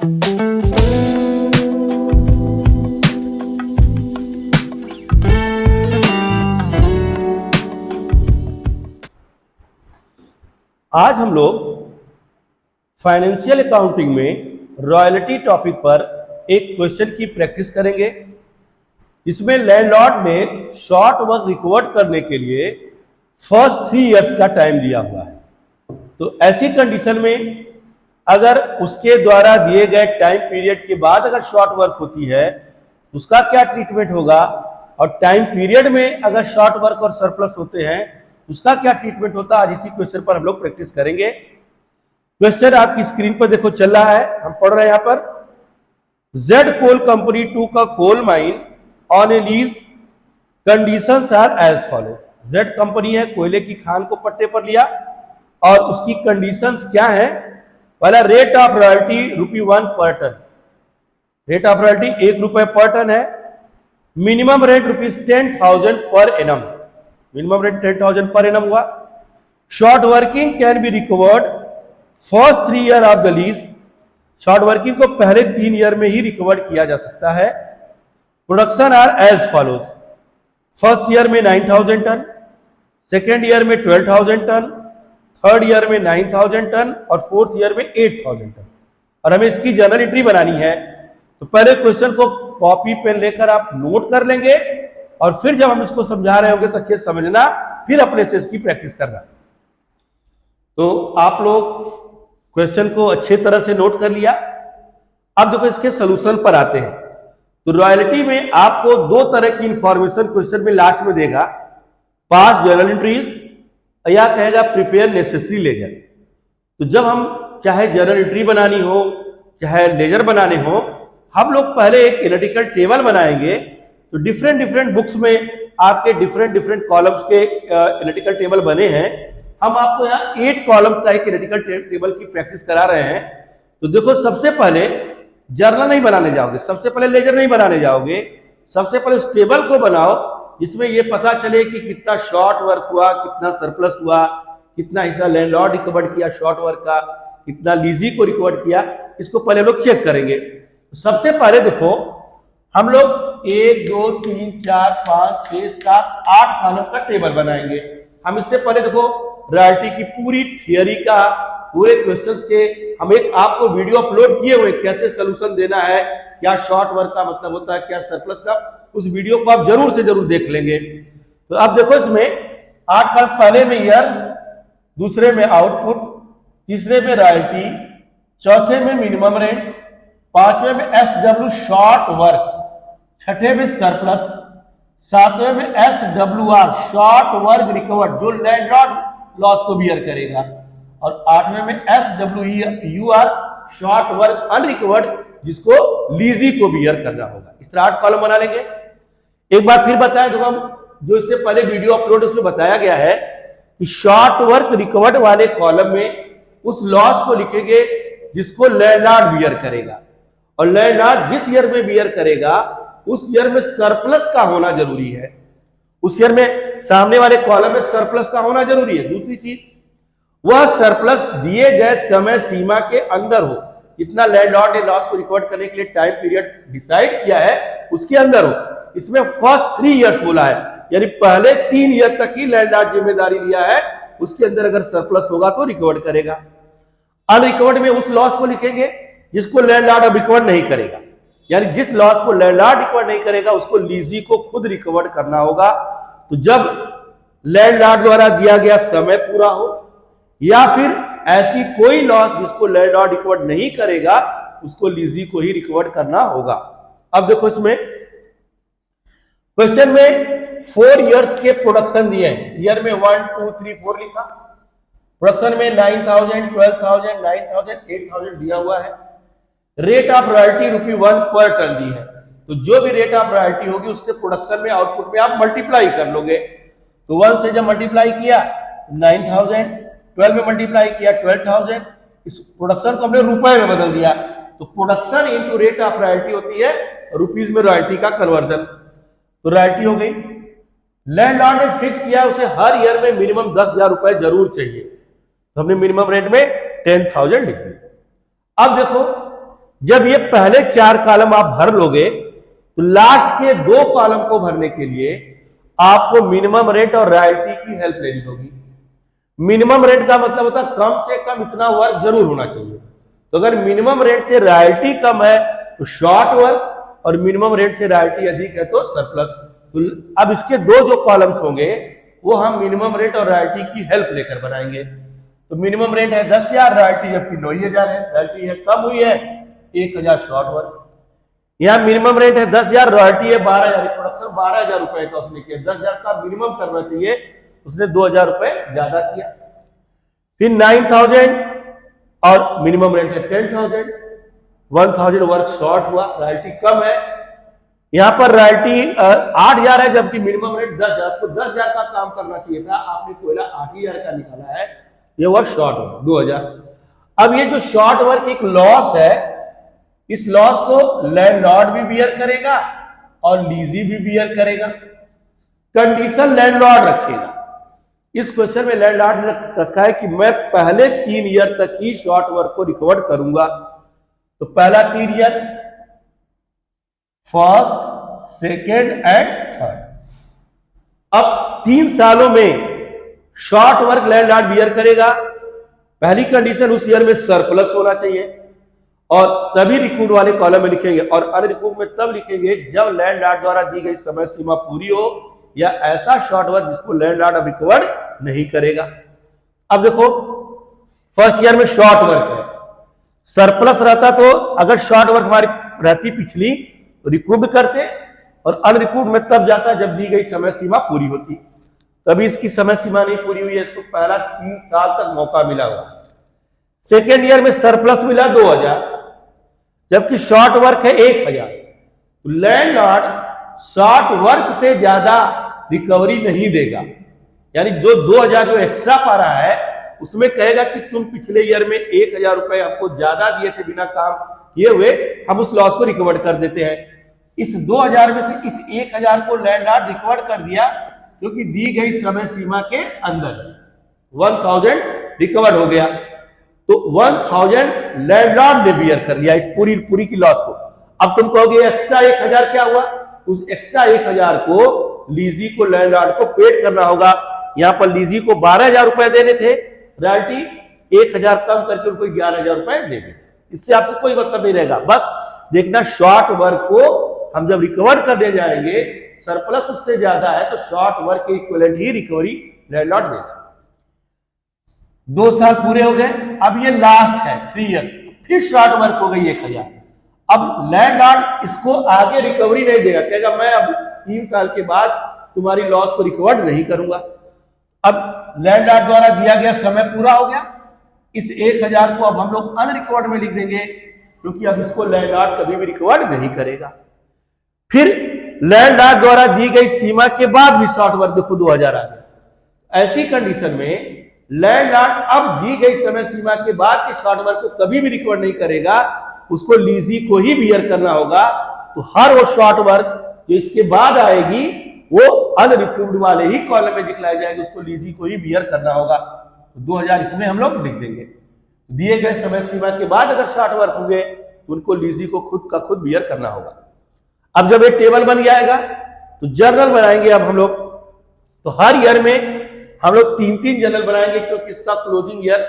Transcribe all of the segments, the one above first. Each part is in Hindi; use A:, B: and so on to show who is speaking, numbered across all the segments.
A: आज हम लोग फाइनेंशियल अकाउंटिंग में रॉयल्टी टॉपिक पर एक क्वेश्चन की प्रैक्टिस करेंगे। इसमें लैंडलॉर्ड ने शॉर्ट वर्क रिकवर करने के लिए फर्स्ट 3 इयर्स का टाइम दिया हुआ है। तो ऐसी कंडीशन में अगर उसके द्वारा दिए गए टाइम पीरियड के बाद अगर शॉर्ट वर्क होती है उसका क्या ट्रीटमेंट होगा, और टाइम पीरियड में अगर शॉर्ट वर्क और सरप्लस होते हैं उसका क्या ट्रीटमेंट होता है। आज इसी क्वेश्चन पर हम लोग प्रैक्टिस करेंगे। क्वेश्चन आपकी स्क्रीन पर देखो चल रहा है, हम पढ़ रहे हैं यहां पर। जेड कोल कंपनी टू का coal mine on a lease, conditions are as follow. Z company है, कोयले की खान को पट्टे पर लिया और उसकी कंडीशंस क्या है। पहला रेट ऑफ रॉयल्टी ₹1 पर टन, रेट ऑफ रॉयल्टी ₹1 पर टन है। Minimum rate ₹10,000 per annum, minimum rate 10,000 per annum हुआ। Short working can be recovered first 3 year of the lease, short working को पहले 3 ईयर में ही रिकवर किया जा सकता है। Production are as follows, first year में 9,000 टन, सेकेंड ईयर में 12,000 टन, थर्ड ईयर में 9,000 टन और फोर्थ ईयर में 8,000 टन। और हमें इसकी जर्नल एंट्री बनानी है, तो पहले क्वेश्चन को कॉपी पेन लेकर आप नोट कर लेंगे और फिर जब हम इसको समझा रहे होंगे तो अच्छे समझना, फिर अपने से इसकी प्रैक्टिस करना। तो आप लोग क्वेश्चन को अच्छे तरह से नोट कर लिया। अब देखो इसके सोल्यूशन पर आते हैं। तो रॉयल्टी में आपको 2 तरह की इंफॉर्मेशन क्वेश्चन में लास्ट में देगा, पास जर्नल एंट्रीज या कहेगा प्रिपेयर नेसेसरी लेजर। तो जब हम चाहे जर्नल एंट्री बनानी हो चाहे लेजर बनाने हो, हम लोग पहले एक एनालिटिकल टेबल बनाएंगे। तो डिफरेंट बुक्स में आपके डिफरेंट कॉलम्स के एनालिटिकल टेबल बने हैं। हम आपको यहाँ 8 कॉलम्स का एक एनालिटिकल टेबल की प्रैक्टिस करा रहे हैं। तो देखो सबसे पहले जर्नल नहीं बनाने जाओगे, सबसे पहले लेजर नहीं बनाने जाओगे, सबसे पहले उस टेबल को बनाओ जिसमें ये पता चले कि कितना शॉर्ट वर्क हुआ, कितना सरप्लस हुआ, कितना हिस्सा लैंडलॉर्ड रिकवर किया शॉर्ट वर्क का, कितना लीजी को रिकवर किया। इसको पहले लोग चेक करेंगे। सबसे पहले देखो हम लोग 1 2 3 4 5 6 7 8 कॉलम का टेबल बनाएंगे। हम इससे पहले देखो रॉयल्टी की पूरी थियरी का, पूरे क्वेश्चंस के हम एक आपको वीडियो अपलोड किए हुए, कैसे सोल्यूशन देना है, क्या शॉर्ट वर्क का मतलब होता है, क्या सरप्लस का, उस वीडियो को आप जरूर से जरूर देख लेंगे। तो अब देखो इसमें 8 कॉलम, पहले में ईयर, दूसरे में आउटपुट, तीसरे में रॉयल्टी, चौथे में मिनिमम रेंट, पांचवें में SW शॉर्ट वर्क, छठे में सरप्लस, सातवें में SWR शॉर्ट वर्क रिकवर्ड जो लैंडलॉर्ड लॉस को बियर करेगा, और आठवें में SWUR शॉर्ट वर्क अनरिकवर्ड जिसको लीजी को बियर करना होगा। इस तरह 8 कॉलम बना लेंगे। एक बार फिर बताया, जो हम जो इससे पहले वीडियो अपलोड उसमें बताया गया है कि शॉर्ट वर्क रिकवर्ड वाले कॉलम में उस लॉस को लिखेंगे जिसको लैंडलॉर्ड बियर करेगा, और लैंडलॉर्ड जिस ईयर में बियर करेगा उस ईयर में सरप्लस का होना जरूरी है। उस ईयर में सामने वाले कॉलम में सरप्लस का होना जरूरी है। दूसरी चीज, वह सरप्लस दिए गए समय सीमा के अंदर हो, जितना लैंडलॉर्ड ने लॉस को रिकवर करने के लिए टाइम पीरियड डिसाइड किया है उसके अंदर हो। इसमें फर्स्ट 3 ईयर बोला है, यानी पहले 3 ईयर तक ही लैंडलॉर्ड जिम्मेदारी लिया है, उसके अंदर अगर सरप्लस होगा तो रिकवर करेगा। अनरिकवर्ड में उस लॉस को लिखेंगे जिसको लैंडलॉर्ड अब रिकवर नहीं करेगा, यानी जिस लॉस को लैंडलॉर्ड रिकवर नहीं करेगा उसको लीजी को खुद रिकवर करना होगा। तो जब लैंडलॉर्ड द्वारा दिया गया समय पूरा हो या फिर ऐसी कोई लॉस जिसको लैंडलॉर्ड रिकवर नहीं करेगा उसको लीजी को ही रिकवर करना होगा। अब देखो इसमें क्वेश्चन में 4 इयर्स के प्रोडक्शन दिए हैं। ईयर में 1 2 3 4 लिखा, प्रोडक्शन में 9,000 12,000 9,000 8,000 दिया हुआ है। रेट ऑफ रॉयल्टी ₹1 पर टन दी है। तो जो भी रेट ऑफ रॉयल्टी होगी उससे प्रोडक्शन में आउटपुट में आप मल्टीप्लाई कर लोगे। तो 1 से जब मल्टीप्लाई किया 9,000, 12 में मल्टीप्लाई किया 12,000, इस प्रोडक्शन को हमने रुपए में बदल दिया। तो production into rate of royalty होती है रुपीज में रॉयल्टी का कन्वर्जन। तो रॉयल्टी हो गई। लैंडलॉर्ड ने फिक्स किया उसे हर ईयर में मिनिमम 10,000 रुपए जरूर चाहिए, तो हमने मिनिमम रेट में 10,000 लिख दिया। अब देखो जब ये पहले 4 कॉलम आप भर लोगे तो लास्ट के 2 कॉलम को भरने के लिए आपको मिनिमम रेट और रॉयल्टी की हेल्प लेनी होगी। मिनिमम रेट का मतलब होता है कम से कम इतना वर्क जरूर होना चाहिए। तो अगर मिनिमम रेट से रॉयल्टी कम है तो शॉर्ट वर्क, और मिनिमम रेट से रॉयल्टी अधिक है तो सरप्लस। तो अब इसके 2 जो कॉलम्स होंगे वो हम मिनिमम रेट और रॉयल्टी की हेल्प लेकर बनाएंगे। तो मिनिमम रेट है 10,000, रॉयल्टी जबकि 9,000 है, रॉयल्टी है कम हुई है 1,000 शॉर्ट वर्क। यहाँ मिनिमम रेट है 10,000, रॉयल्टी है 12,000, प्रोडक्शन 12,000 रुपए का उसने किया, 10,000 का मिनिमम करना चाहिए, उसने 2,000 रुपए ज्यादा किया। फिर 9,000 और मिनिमम रेट है 10,000, 1,000 वर्क शॉर्ट हुआ, रॉयल्टी कम है। यहां पर रॉयल्टी 8,000 है जबकि मिनिमम रेट 10,000, आपको 10,000 का काम करना चाहिए था, आपने कोयला 8,000 का निकाला है, ये वर्क शॉर्ट हुआ 2,000। अब ये जो शॉर्ट वर्क एक लॉस है, इस लॉस को लैंडलॉर्ड भी बियर करेगा और लीजी भी बियर करेगा। कंडीशन लैंडलॉर्ड रखेगा। इस क्वेश्चन में लैंडलॉर्ड ने रखा है कि मैं पहले 3 ईयर तक ही शॉर्ट वर्क को रिकवर करूंगा। तो पहला 3 year, first, second and third. अब 3 सालों में शॉर्ट वर्क लैंडलॉर्ड बियर करेगा। पहली कंडीशन उस ईयर में सरप्लस होना चाहिए और तभी रिकूड वाले कॉलम में लिखेंगे, और अनरिकूड में तब लिखेंगे जब लैंडलॉर्ड द्वारा दी गई समय सीमा पूरी हो या ऐसा शॉर्ट वर्क जिसको लैंडलॉर्ड अब रिकवर नहीं करेगा। अब देखो फर्स्ट ईयर में शॉर्ट वर्क है, सरप्लस रहता तो अगर शॉर्ट वर्क हमारी रहती पिछली रिकूड करते, और अनरिकूड में तब जाता जब दी गई समय सीमा पूरी होती। तभी इसकी समय सीमा नहीं पूरी हुई है, इसको पहला 3 साल तक मौका मिला हुआ। सेकेंड ईयर में सरप्लस मिला 2,000 जबकि शॉर्ट वर्क है 1,000। तो लैंडलॉर्ड शॉर्ट वर्क से ज्यादा रिकवरी नहीं देगा, यानी जो 2,000 जो एक्स्ट्रा पा रहा है उसमें कहेगा कि तुम पिछले ईयर में 1,000 रुपए आपको ज्यादा दिए थे बिना काम किए हुए, हम उस लॉस को रिकवर कर देते हैं। इस 2,000 में से इस 1,000 को लैंडलॉर्ड रिकवर कर दिया क्योंकि दी गई समय सीमा के अंदर 1,000 रिकवर हो गया। तो 1,000 लैंडलॉर्ड ने बियर कर लिया इस पूरी की लॉस को। अब तुम कहोगे एक्स्ट्रा 1,000 क्या हुआ? उस एक्स्ट्रा 1,000 को लीजी को लैंडलॉर्ड को पेड करना होगा। यहां पर लीजी को 12,000 रुपए देने थे, रॉयल्टी 1,000 कम करके उनको 11,000 रुपए देंगे। इससे आपसे कोई मतलब नहीं रहेगा। बस देखना शॉर्ट वर्क को हम जब रिकवर करने जाएंगे, सरप्लस उससे ज्यादा है तो शॉर्ट वर्क के इक्विवेलेंट ही रिकवरी लैंडलॉर्ड देगा। 2 साल पूरे हो गए, अब ये लास्ट है 3 ईयर, फिर शॉर्ट वर्क हो गई 1,000। अब लैंडलॉर्ड इसको आगे रिकवरी नहीं देगा, कहेगा मैं अब 3 साल के बाद तुम्हारी लॉस को रिकवर नहीं करूंगा। अब लैंडलॉर्ड द्वारा दिया गया समय पूरा हो गया, इस 1,000 को अब हम लोग अनरिकवर्ड में लिख देंगे क्योंकि अब इसको लैंडलॉर्ड कभी भी रिकवर नहीं करेगा। फिर लैंडलॉर्ड द्वारा दी गई सीमा के बाद भी शॉर्ट वर्क देखो 2,000 आ गया। ऐसी कंडीशन में लैंडलॉर्ड अब दी गई समय सीमा के बाद के शॉर्ट वर्क को कभी भी रिकवर नहीं करेगा, उसको लीजी को ही बियर करना होगा। तो हर वो शॉर्ट वर्क जो इसके बाद आएगी वो अनरिकवर्ड वाले ही कॉलम में दिखलाई जाएगी, उसको लीजी को ही बियर करना होगा। तो 2,000 इसमें हम लोग लिख देंगे। दिए गए समय सीमा के बाद अगर शॉर्ट वर्क होंगे तो उनको लीजी को खुद का खुद बियर करना होगा। अब जब एक टेबल बन जाएगा तो जर्नल बनाएंगे अब हम लोग। तो हर ईयर में हम लोग 3-3 जर्नल बनाएंगे क्योंकि इसका क्लोजिंग ईयर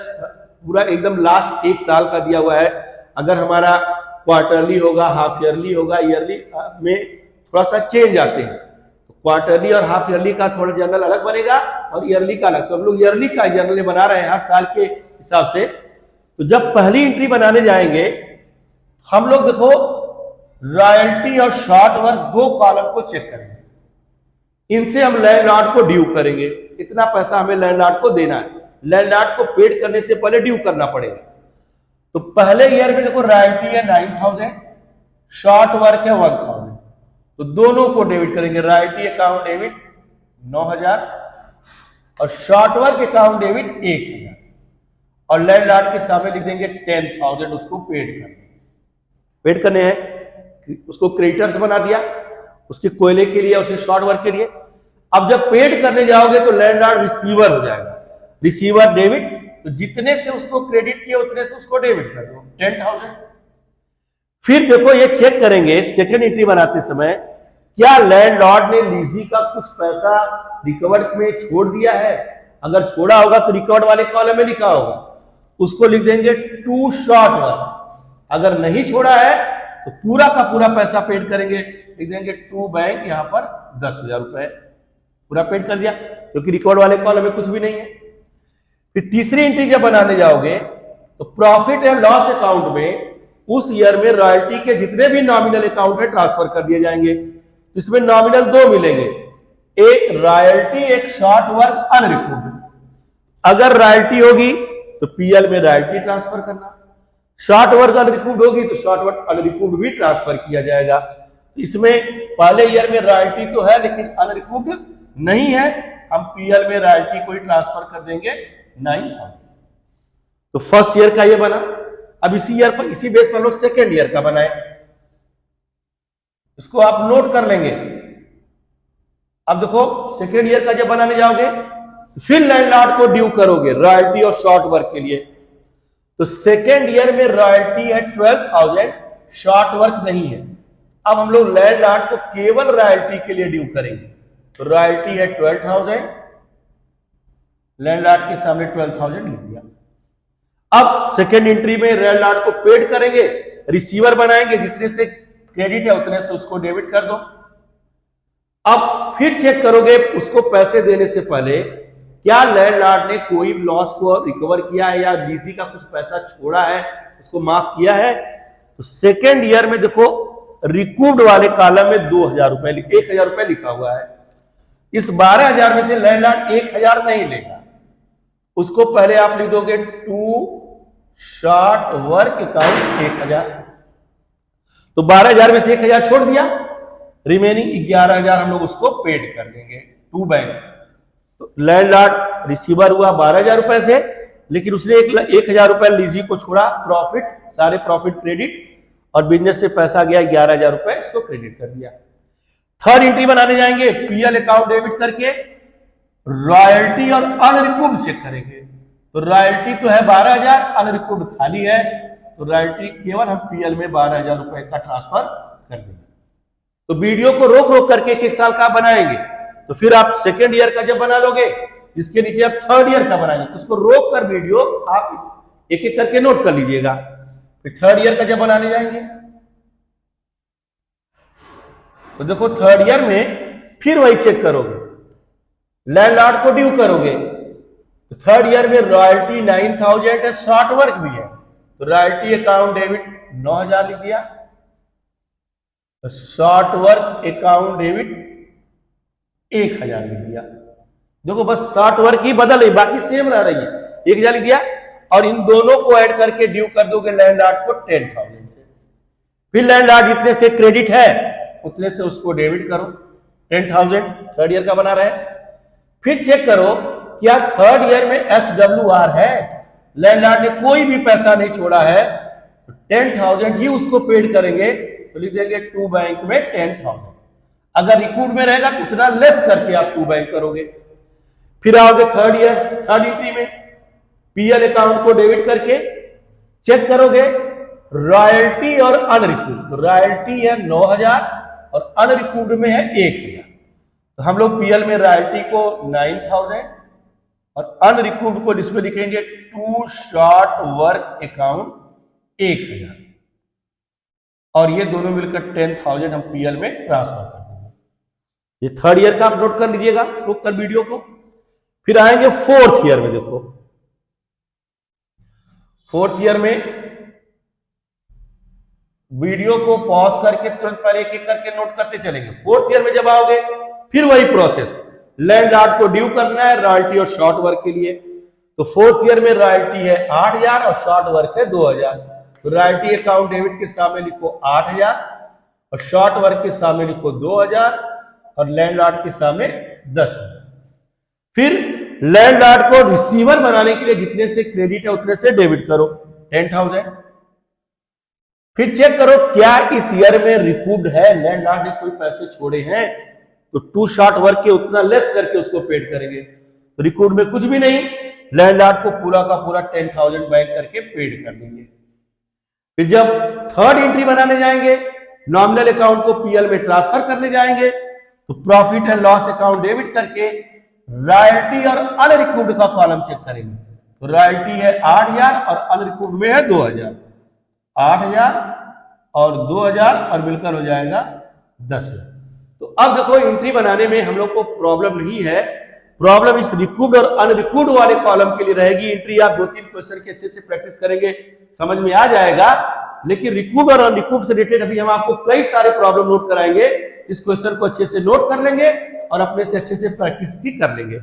A: पूरा एकदम लास्ट 1 साल का दिया हुआ है। अगर हमारा क्वार्टरली होगा, हाफ ईयरली होगा, ईयरली में थोड़ा सा चेंज आते हैं, तो क्वार्टरली और हाफ ईयरली का थोड़ा जर्नल अलग बनेगा और ईयरली का अलग। तो हम लोग ईयरली का जर्नल बना रहे हैं हर साल के हिसाब से। तो जब पहली एंट्री बनाने जाएंगे हम लोग देखो रॉयल्टी और शॉर्ट वर्क 2 कॉलम को चेक करेंगे, इनसे हम लैंडलॉर्ड को ड्यू करेंगे। इतना पैसा हमें लैंडलॉर्ड को देना है, लैंडलॉर्ड को पेड करने से पहले ड्यू करना पड़ेगा। तो पहले ईयर में देखो रॉयल्टी है 9,000, शॉर्ट वर्क है 1,000, तो दोनों को डेबिट करेंगे। रॉयल्टी अकाउंट डेबिट 9,000 और शॉर्ट वर्क अकाउंट डेबिट 1,000, और लैंडलॉर्ड के सामने लिख देंगे 10,000 उसको पेड करने हैं। उसको क्रेडिटर्स बना दिया उसके कोयले के लिए, उसके शॉर्ट वर्क के लिए। अब जब पेड करने जाओगे तो लैंडलॉर्ड रिसीवर हो जाएगा, रिसीवर डेबिट। तो जितने से उसको क्रेडिट किया उतने से उसको डेबिट कर दो 10,000। फिर देखो ये चेक करेंगे सेकेंड एंट्री बनाते समय, क्या लैंडलॉर्ड ने लीजी का कुछ पैसा रिकवर्ड में छोड़ दिया है? अगर छोड़ा होगा तो रिकवर्ड वाले कॉलम में लिखा होगा, उसको लिख देंगे टू शॉर्ट वर्क। अगर नहीं छोड़ा है तो पूरा का पूरा पैसा पेड करेंगे, लिख देंगे टू बैंक, यहां पर 10,000 रुपए पूरा पेड कर दिया, क्योंकि रिकॉर्ड वाले कॉलम में कुछ भी नहीं है। फिर तीसरी एंट्री जब बनाने जाओगे तो प्रॉफिट एंड लॉस अकाउंट में उस ईयर में रॉयल्टी के जितने भी नॉमिनल अकाउंट है ट्रांसफर कर दिए जाएंगे। इसमें नॉमिनल दो मिलेंगे, एक रॉयल्टी, एक शॉर्ट वर्क अनरिकवर्ड। अगर रॉयल्टी होगी तो पीएल में रॉयल्टी ट्रांसफर करना, शॉर्ट वर्क अनरिकवर्ड होगी तो शॉर्ट वर्क अनरिकवर्ड भी ट्रांसफर किया जाएगा। इसमें पहले ईयर में रॉयल्टी तो है लेकिन अनरिकवर्ड नहीं है, हम पीएल में रॉयल्टी को ही ट्रांसफर कर देंगे 9,000। तो फर्स्ट ईयर का ये बना। अब इसी ईयर पर, इसी बेस पर हम लोग सेकेंड ईयर का बनाए, इसको आप नोट कर लेंगे। अब देखो सेकेंड ईयर का जब बनाने जाओगे फिर लैंडलॉर्ड को ड्यू करोगे रॉयल्टी और शॉर्ट वर्क के लिए। तो सेकेंड ईयर में रॉयल्टी है 12,000, शॉर्ट वर्क नहीं है। अब हम लोग लैंडलॉर्ड को केवल रॉयल्टी के लिए ड्यू करेंगे। तो रॉयल्टी है 12,000, लैंडलॉर्ड के सामने 12,000 लिख दिया। अब सेकेंड एंट्री में लैंडलॉर्ड को पेड करेंगे, रिसीवर बनाएंगे, जितने से क्रेडिट है उतने से उसको डेबिट कर दो। अब फिर चेक करोगे उसको पैसे देने से पहले क्या लैंडलॉर्ड ने कोई लॉस को रिकवर किया है या लीजी का कुछ पैसा छोड़ा है, उसको माफ किया है। तो सेकेंड ईयर में देखो रिकूव्ड वाले कॉलम में 2,000 रुपए, 1,000 रुपए लिखा हुआ है। इस 12,000 में से लैंडलॉर्ड 1,000 नहीं लेगा, उसको पहले आप लिख दोगे टू शॉर्ट वर्क अकाउंट 1,000। तो 12,000 में से 1,000 छोड़ दिया, रिमेनिंग 11,000 हम लोग उसको पेड कर देंगे टू बैंक। तो लैंडलॉर्ड रिसीवर हुआ 12,000 रुपए से, लेकिन उसने 1,000 रुपए लीजी को छोड़ा, प्रॉफिट, सारे प्रॉफिट क्रेडिट, और बिजनेस से पैसा गया 11,000 रुपए, इसको क्रेडिट कर दिया। थर्ड एंट्री बनाने जाएंगे, पीएल अकाउंट डेबिट करके रॉयल्टी और अनरिकवर्ड चेक करेंगे। तो रॉयल्टी तो है 12,000, अनरिकवर्ड खाली है, तो रॉयल्टी केवल हम पीएल में 12,000 रुपए का ट्रांसफर कर देंगे। तो वीडियो को रोक रोक करके एक एक साल का बनाएंगे। तो फिर आप सेकेंड ईयर का जब बना लोगे, इसके नीचे आप थर्ड ईयर का बनाएंगे, तो उसको रोक कर वीडियो आप एक एक करके नोट कर लीजिएगा। फिर थर्ड ईयर का जब बनाने जाएंगे तो देखो थर्ड ईयर में फिर वही चेक करोगे, लैंडलॉर्ड को ड्यू करोगे। तो थर्ड ईयर में रॉयल्टी 9,000 है, शॉर्ट वर्क भी है, तो रॉयल्टी अकाउंट डेबिट 9,000 लिख दिया, तो शॉर्ट वर्क अकाउंट डेबिट 1,000 लिख दिया। देखो बस शॉर्ट वर्क ही बदल रही, बाकी सेम रह रही है, 1,000 लिख दिया। और इन दोनों को ऐड करके ड्यू कर दोगे लैंडलॉर्ड को 10,000 से। फिर लैंडलॉर्ड जितने से क्रेडिट है उतने से उसको डेबिट करो, 10,000 थर्ड ईयर का बना रहे। फिर चेक करो क्या थर्ड ईयर में SWR है, लैंडलॉर्ड ने कोई भी पैसा नहीं छोड़ा है, तो 10,000 ही उसको पेड करेंगे। तो लिख देंगे टू बैंक में 10,000। अगर रिकॉर्ड में रहेगा तो उतना लेस करके आप टू बैंक करोगे। फिर आओगे थर्ड ईयर, थर्ड एंट्री में पीएल अकाउंट को डेबिट करके चेक करोगे रॉयल्टी और अनरिकॉर्ड। रॉयल्टी है 9,000 और अनरिकॉर्ड में है 1,000। तो हम लोग पीएल में रॉयल्टी को 9,000 और अनरिकॉर्ड को इसमें लिखेंगे टू शॉर्ट वर्क अकाउंट 1,000, और ये दोनों मिलकर 10,000 हम पीएल में ट्रांसफर कर देंगे। ये थर्ड ईयर का आप नोट कर लीजिएगा, रोक कर वीडियो को। फिर आएंगे फोर्थ ईयर में। देखो फोर्थ ईयर में वीडियो को पॉज करके तुरंत पहले एक एक करके नोट करते चलेंगे। फोर्थ ईयर में जब आओगे फिर वही प्रोसेस, लैंडलॉर्ड को ड्यू करना है रॉयल्टी और शॉर्ट वर्क के लिए। तो फोर्थ ईयर में रॉयल्टी है 8,000 और शॉर्ट वर्क है 2,000। तो रॉयल्टी अकाउंट डेबिट के सामने लिखो 8,000 और शॉर्ट वर्क के सामने लिखो 2,000 और लैंडलॉर्ड के सामने 10,000। फिर लैंडलॉर्ड को रिसीवर बनाने के लिए जितने से क्रेडिट है उतने से डेबिट करो 10,000। फिर चेक करो क्या इस ईयर में रिकूव्ड है, लैंडलॉर्ड ने कोई पैसे छोड़े हैं, तो टू शॉर्ट वर्क के उतना लेस करके उसको पेड करेंगे। तो रिकॉर्ड में कुछ भी नहीं, लैंडलॉर्ड को पूरा का पूरा 10,000 बैंक करके पेड कर देंगे। फिर जब थर्ड एंट्री बनाने जाएंगे, नॉमिनल अकाउंट को पीएल में ट्रांसफर करने जाएंगे, तो profit and loss account debit करके रॉयल्टी और अनरिकवर्ड का कॉलम चेक करेंगे। तो रॉयल्टी है 8,000 और अनरिकवर्ड में है 2,000। 8,000 और 2,000 और मिलकर हो जाएगा 10,000। तो अब देखो एंट्री बनाने में हम लोग को प्रॉब्लम नहीं है, प्रॉब्लम इस रिकवर्ड और अनरिकवर्ड वाले कॉलम के लिए रहेगी। एंट्री आप 2-3 क्वेश्चन की अच्छे से प्रैक्टिस करेंगे, समझ में आ जाएगा। लेकिन रिकवर्ड और अनरिकवर्ड से रिलेटेड अभी हम आपको कई सारे प्रॉब्लम नोट कराएंगे। इस क्वेश्चन को अच्छे से नोट कर लेंगे और अपने से अच्छे से प्रैक्टिस भी कर लेंगे।